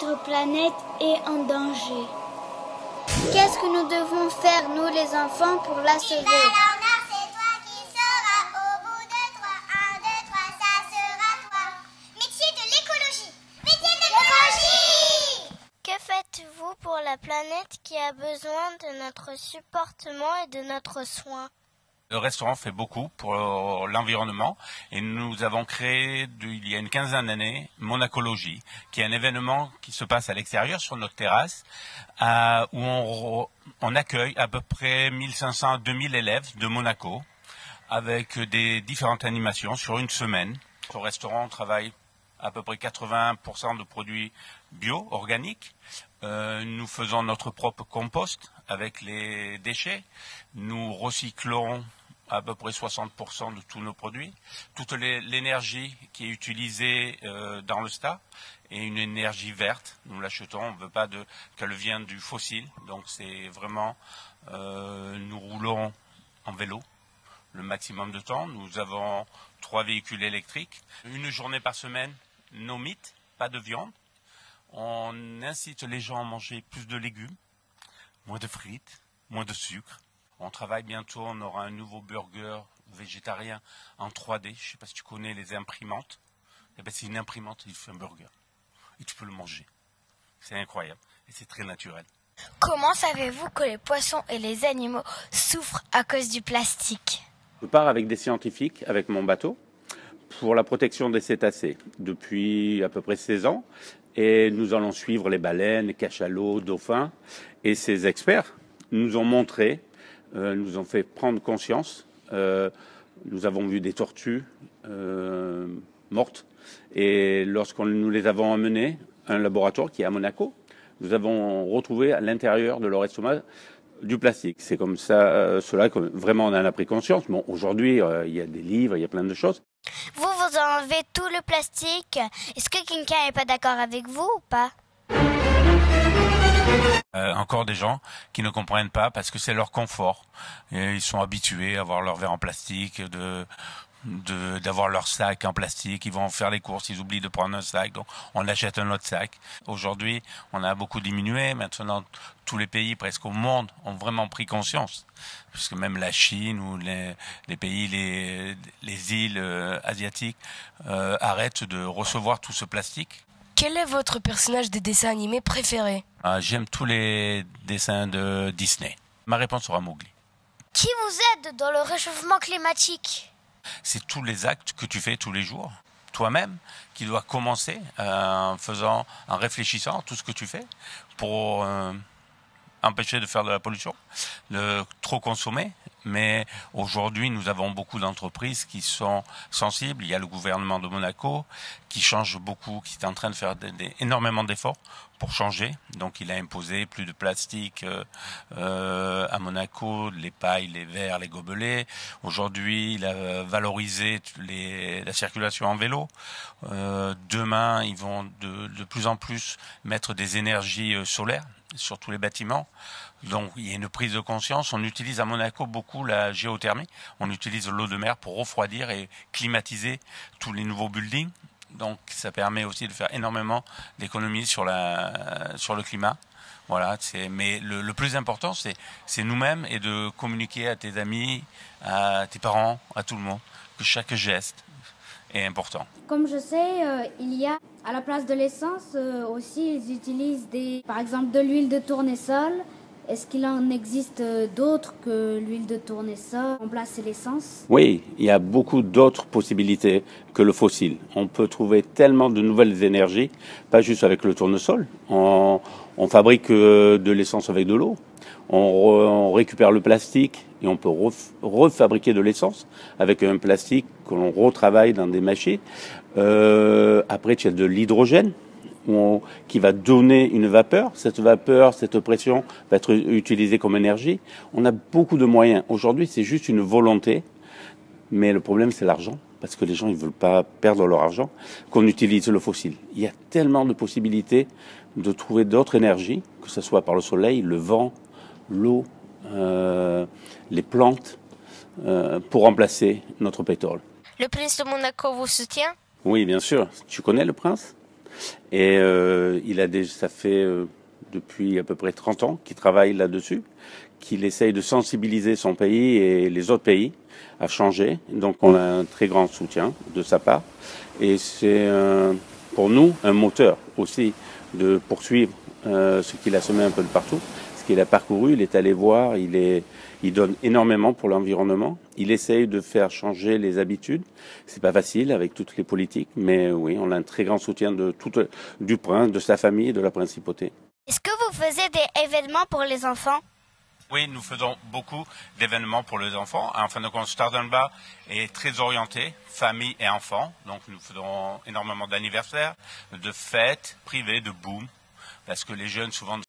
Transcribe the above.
notre planète est en danger. Qu'est-ce que nous devons faire, nous les enfants, pour la sauver? C'est toi qui sauras au bout de 3. 1, 2, 3, ça sera toi. Métier de l'écologie. Métier de l'écologie. Que faites-vous pour la planète qui a besoin de notre supportement et de notre soin? Le restaurant fait beaucoup pour l'environnement et nous avons créé il y a une quinzaine d'années Monacologie, qui est un événement qui se passe à l'extérieur sur notre terrasse où on accueille à peu près 1500 à 2000 élèves de Monaco avec des différentes animations sur une semaine. Au restaurant, on travaille à peu près 80% de produits bio, organiques. Nous faisons notre propre compost avec les déchets. Nous recyclons à peu près 60% de tous nos produits. Toute l'énergie qui est utilisée dans le stade est une énergie verte. Nous l'achetons, on ne veut pas qu'elle vienne du fossile. Donc c'est vraiment, nous roulons en vélo le maximum de temps. Nous avons 3 véhicules électriques. Une journée par semaine, no meat, pas de viande. On incite les gens à manger plus de légumes, moins de frites, moins de sucre. On travaille bientôt, on aura un nouveau burger végétarien en 3D. Je ne sais pas si tu connais les imprimantes. Eh ben, c'est une imprimante, il fait un burger. Et tu peux le manger. C'est incroyable. Et c'est très naturel. Comment savez-vous que les poissons et les animaux souffrent à cause du plastique? Je pars avec des scientifiques, avec mon bateau, pour la protection des cétacés depuis à peu près 16 ans. Et nous allons suivre les baleines, les cachalots, dauphins. Et ces experts nous ont montré, nous ont fait prendre conscience. Nous avons vu des tortues mortes. Et lorsqu'on nous les avons emmenées à un laboratoire qui est à Monaco, nous avons retrouvé à l'intérieur de leur estomac du plastique. C'est comme ça, cela que vraiment on en a pris conscience. Bon, aujourd'hui, il y a des livres, il y a plein de choses. Vous enlevez tout le plastique. Est-ce que quelqu'un n'est pas d'accord avec vous ou pas? Encore des gens qui ne comprennent pas parce que c'est leur confort. Et ils sont habitués à avoir leur verre en plastique, d'avoir leur sac en plastique. Ils vont faire les courses, ils oublient de prendre un sac, donc on achète un autre sac. Aujourd'hui, on a beaucoup diminué. Maintenant, tous les pays presque au monde ont vraiment pris conscience. Parce que même la Chine ou les pays, les îles asiatiques arrêtent de recevoir tout ce plastique. Quel est votre personnage de dessin animé préféré? J'aime tous les dessins de Disney. Ma réponse sera Mowgli. Qui vous aide dans le réchauffement climatique? C'est tous les actes que tu fais tous les jours, toi-même, qui dois commencer en réfléchissant à tout ce que tu fais pour empêcher de faire de la pollution, de trop consommer. Mais aujourd'hui, nous avons beaucoup d'entreprises qui sont sensibles. Il y a le gouvernement de Monaco qui change beaucoup, qui est en train de faire énormément d'efforts pour changer. Donc, il a imposé plus de plastique à Monaco, les pailles, les verres, les gobelets. Aujourd'hui, il a valorisé la circulation en vélo. Demain, ils vont de plus en plus mettre des énergies solaires sur tous les bâtiments. Donc il y a une prise de conscience. On utilise à Monaco beaucoup la géothermie. On utilise l'eau de mer pour refroidir et climatiser tous les nouveaux buildings. Donc ça permet aussi de faire énormément d'économies sur le climat. Voilà, mais le plus important, c'est nous-mêmes et de communiquer à tes amis, à tes parents, à tout le monde, que chaque geste est important. Comme je sais, il y a à la place de l'essence aussi, ils utilisent par exemple de l'huile de tournesol. Est-ce qu'il en existe d'autres que l'huile de tournesol pour remplacer l'essence? Oui, il y a beaucoup d'autres possibilités que le fossile. On peut trouver tellement de nouvelles énergies, pas juste avec le tournesol. On fabrique de l'essence avec de l'eau. On récupère le plastique et on peut refabriquer de l'essence avec un plastique que l'on retravaille dans des machines. Après, il y a de l'hydrogène qui va donner une vapeur. Cette vapeur, cette pression va être utilisée comme énergie. On a beaucoup de moyens. Aujourd'hui, c'est juste une volonté, mais le problème, c'est l'argent, parce que les gens, ils veulent pas perdre leur argent, qu'on utilise le fossile. Il y a tellement de possibilités de trouver d'autres énergies, que ce soit par le soleil, le vent, l'eau, les plantes, pour remplacer notre pétrole. Le prince de Monaco vous soutient? Oui, bien sûr. Tu connais le prince? Et ça fait depuis à peu près 30 ans qu'il travaille là-dessus, qu'il essaye de sensibiliser son pays et les autres pays à changer. Donc on a un très grand soutien de sa part. Et c'est pour nous un moteur aussi de poursuivre ce qu'il a semé un peu de partout, ce qu'il a parcouru, il est allé voir, il donne énormément pour l'environnement. Il essaye de faire changer les habitudes. C'est pas facile avec toutes les politiques, mais oui, on a un très grand soutien du prince, de sa famille, de la principauté. Est-ce que vous faisiez des événements pour les enfants? Oui, nous faisons beaucoup d'événements pour les enfants. En fin de compte, Stardenbach est très orienté, famille et enfants. Donc nous faisons énormément d'anniversaires, de fêtes privées, de boom, parce que les jeunes souvent